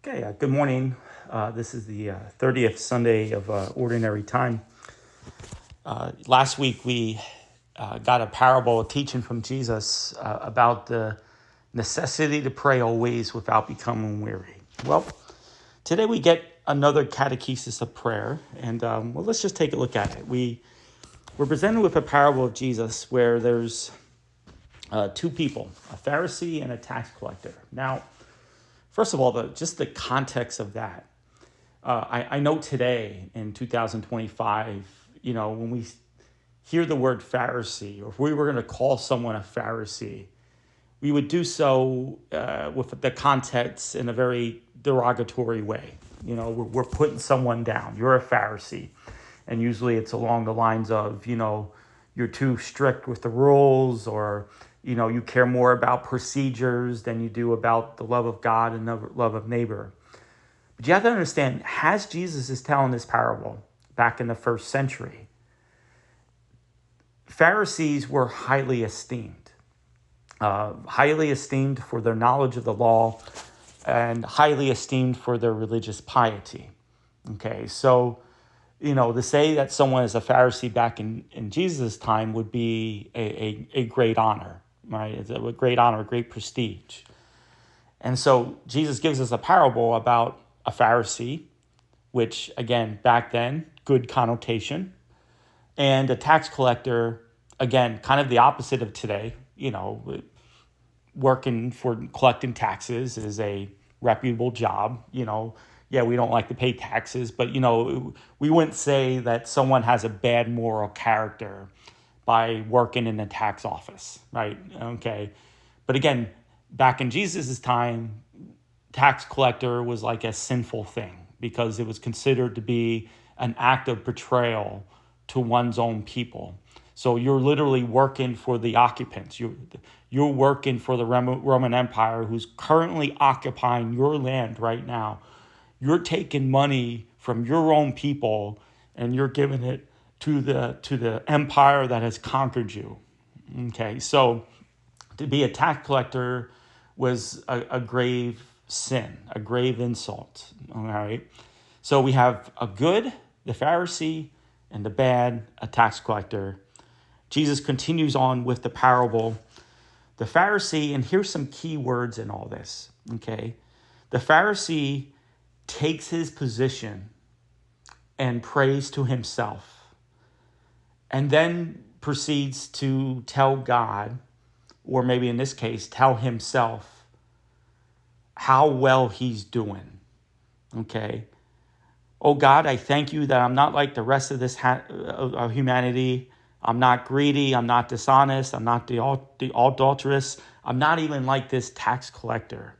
Okay, good morning. This is the 30th Sunday of Ordinary Time. Last week we got a parable, a teaching from Jesus about the necessity to pray always without becoming weary. Well, today we get another catechesis of prayer, and let's just take a look at it. We're presented with a parable of Jesus where there's two people, a Pharisee and a tax collector. Now, first of all, just the context of that. I know today in 2025, when we hear the word Pharisee, or if we were going to call someone a Pharisee, we would do so with the context in a very derogatory way. We're putting someone down. You're a Pharisee. And usually it's along the lines of, you're too strict with the rules, or, you care more about procedures than you do about the love of God and the love of neighbor. But you have to understand, as Jesus is telling this parable back in the first century, Pharisees were highly esteemed for their knowledge of the law and highly esteemed for their religious piety. Okay, so, to say that someone is a Pharisee back in Jesus' time would be a great honor, right? It's a great honor, great prestige. And so Jesus gives us a parable about a Pharisee, which, again, back then, good connotation, and a tax collector, again, kind of the opposite of today. Working for collecting taxes is a reputable job. Yeah, we don't like to pay taxes, but, we wouldn't say that someone has a bad moral character by working in the tax office, right? Okay. But again, back in Jesus' time, tax collector was like a sinful thing because it was considered to be an act of betrayal to one's own people. So you're literally working for the occupants. You're working for the Roman Empire, who's currently occupying your land right now. You're taking money from your own people and you're giving it to the empire that has conquered you. Okay, so to be a tax collector was a grave sin, a grave insult. All right. So we have a good, the Pharisee, and the bad, a tax collector. Jesus continues on with the parable. The Pharisee, and here's some key words in all this. Okay. The Pharisee takes his position and prays to himself, and then proceeds to tell God, or maybe in this case, tell himself how well he's doing. Okay. Oh God, I thank you that I'm not like the rest of this of humanity. I'm not greedy. I'm not dishonest. I'm not the adulterous. I'm not even like this tax collector.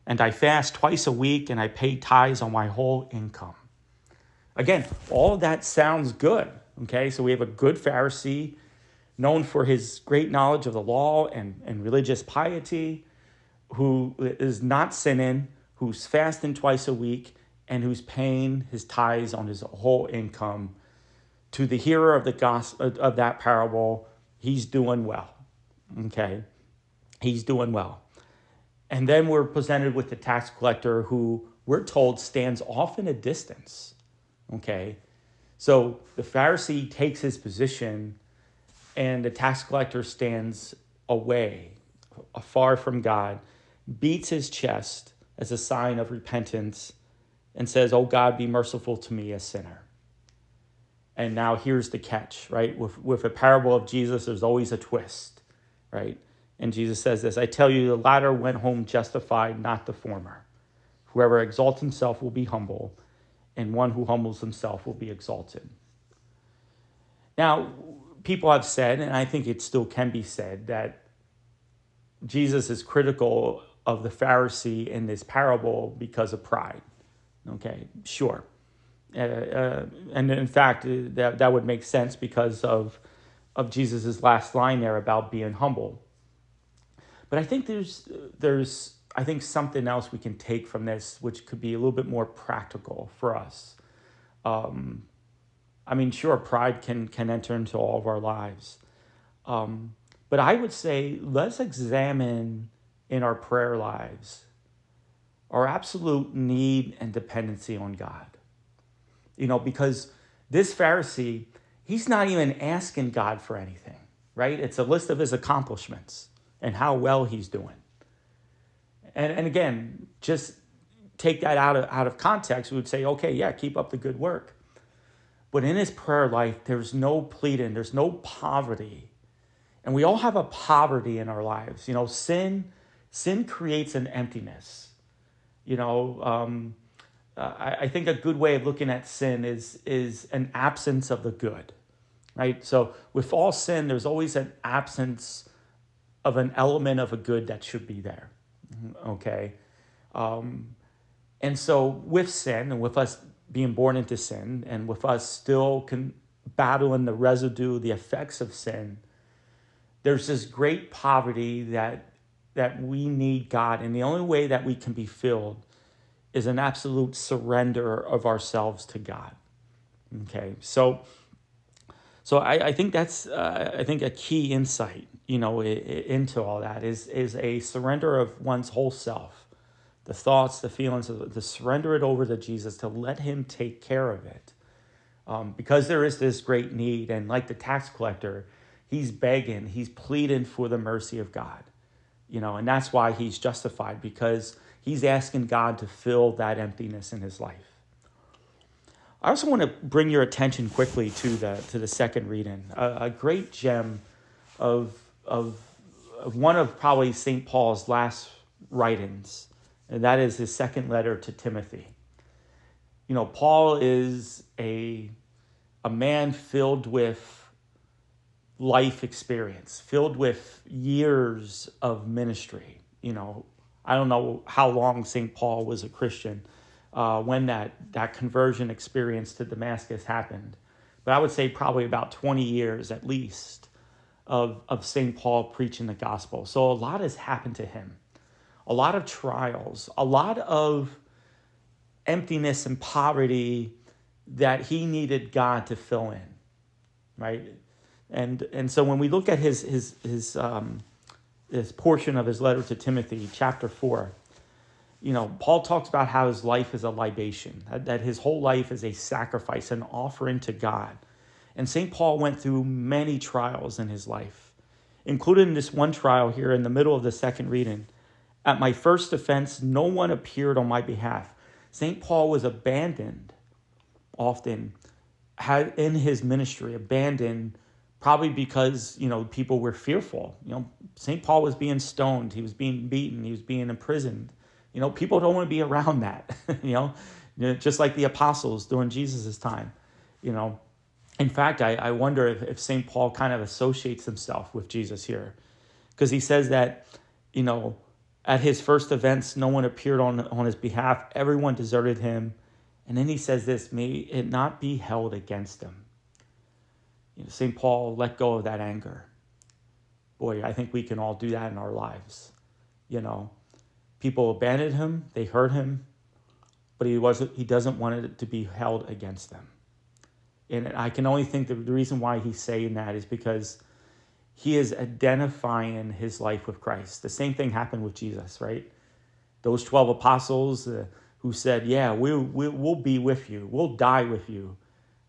And I fast twice a week and I pay tithes on my whole income. Again, all of that sounds good. Okay, so we have a good Pharisee known for his great knowledge of the law and religious piety, who is not sinning, who's fasting twice a week, and who's paying his tithes on his whole income. To the hearer of the gospel of that parable, he's doing well. Okay, he's doing well. And then we're presented with the tax collector, who we're told stands off in a distance. Okay, so the Pharisee takes his position, and the tax collector stands away, far from God, beats his chest as a sign of repentance, and says, "Oh God, be merciful to me, a sinner." And now here's the catch, right? With a parable of Jesus, there's always a twist, right? And Jesus says this, "I tell you, the latter went home justified, not the former. Whoever exalts himself will be humble, and one who humbles himself will be exalted." Now, people have said, and I think it still can be said, that Jesus is critical of the Pharisee in this parable because of pride. Okay, sure. And in fact, that would make sense because of Jesus's last line there about being humble. But I think there's I think something else we can take from this, which could be a little bit more practical for us. I mean, sure, pride can enter into all of our lives. But I would say let's examine in our prayer lives, our absolute need and dependency on God. Because this Pharisee, he's not even asking God for anything, right? It's a list of his accomplishments and how well he's doing. And again, just take that out of context, we would say, okay, yeah, keep up the good work. But in his prayer life, there's no pleading, there's no poverty. And we all have a poverty in our lives. Sin creates an emptiness. I think a good way of looking at sin is an absence of the good, right? So with all sin, there's always an absence of an element of a good that should be there, okay? And so with sin, and with us being born into sin, and with us still battling the residue, the effects of sin, there's this great poverty that we need God. And the only way that we can be filled is an absolute surrender of ourselves to God. Okay, so I think that's a key insight, into all that is a surrender of one's whole self, the thoughts, the feelings, to surrender it over to Jesus, to let him take care of it. Because there is this great need, and like the tax collector, he's begging, he's pleading for the mercy of God, and that's why he's justified, because he's asking God to fill that emptiness in his life. I also want to bring your attention quickly to the second reading, a great gem of one of probably St. Paul's last writings, and that is his second letter to Timothy. Paul is a man filled with life experience, filled with years of ministry. I don't know how long St. Paul was a Christian when that conversion experience to Damascus happened. But I would say probably about 20 years at least of St. Paul preaching the gospel. So a lot has happened to him. A lot of trials, a lot of emptiness and poverty that he needed God to fill in, right? And so when we look at his portion of his letter to Timothy, chapter 4, Paul talks about how his life is a libation, that his whole life is a sacrifice, an offering to God. And St. Paul went through many trials in his life, including this one trial here in the middle of the second reading. At my first offense, no one appeared on my behalf. St. Paul was abandoned often in his ministry, abandoned probably because, people were fearful. St. Paul was being stoned. He was being beaten. He was being imprisoned. People don't want to be around that, just like the apostles during Jesus' time. In fact, I wonder if St. Paul kind of associates himself with Jesus here, because he says that, at his first events, no one appeared on his behalf. Everyone deserted him. And then he says this, may it not be held against him. St. Paul let go of that anger. Boy, I think we can all do that in our lives. People abandoned him, they hurt him, but he doesn't want it to be held against them. And I can only think the reason why he's saying that is because he is identifying his life with Christ. The same thing happened with Jesus, right? Those 12 apostles who said, yeah, we'll be with you. We'll die with you.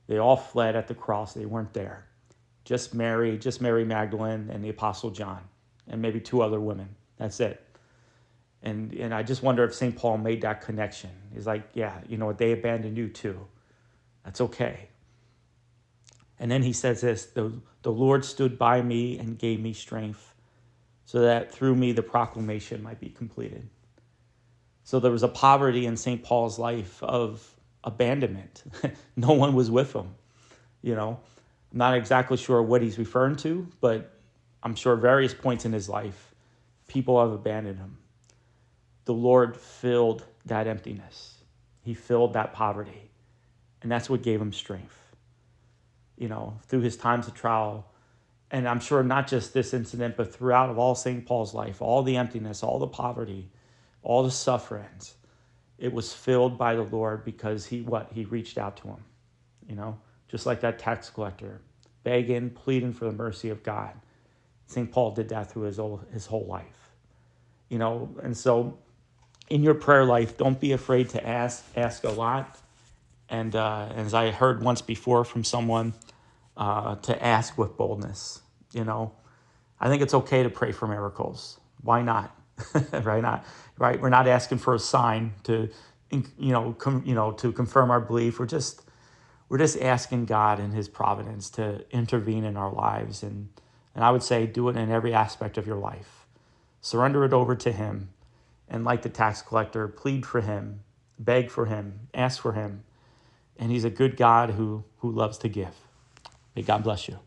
They all fled at the cross. They weren't there. Just Mary Magdalene and the Apostle John, and maybe 2 other women. That's it. And I just wonder if St. Paul made that connection. He's like, yeah, they abandoned you too. That's okay. And then he says this, the Lord stood by me and gave me strength so that through me the proclamation might be completed. So there was a poverty in St. Paul's life of abandonment. No one was with him. I'm not exactly sure what he's referring to, but I'm sure various points in his life, people have abandoned him. The Lord filled that emptiness. He filled that poverty. And that's what gave him strength. Through his times of trial. And I'm sure not just this incident, but throughout of all St. Paul's life, all the emptiness, all the poverty, all the sufferings, it was filled by the Lord because he reached out to him, just like that tax collector, begging, pleading for the mercy of God. St. Paul did that through his whole life, and so in your prayer life, don't be afraid to ask a lot. And as I heard once before from someone, to ask with boldness. You know, I think it's okay to pray for miracles. Why not? Right? Not right. We're not asking for a sign to, to confirm our belief. We're just asking God in His providence to intervene in our lives, and I would say do it in every aspect of your life. Surrender it over to Him, and like the tax collector, plead for Him, beg for Him, ask for Him, and He's a good God who loves to give. May God bless you.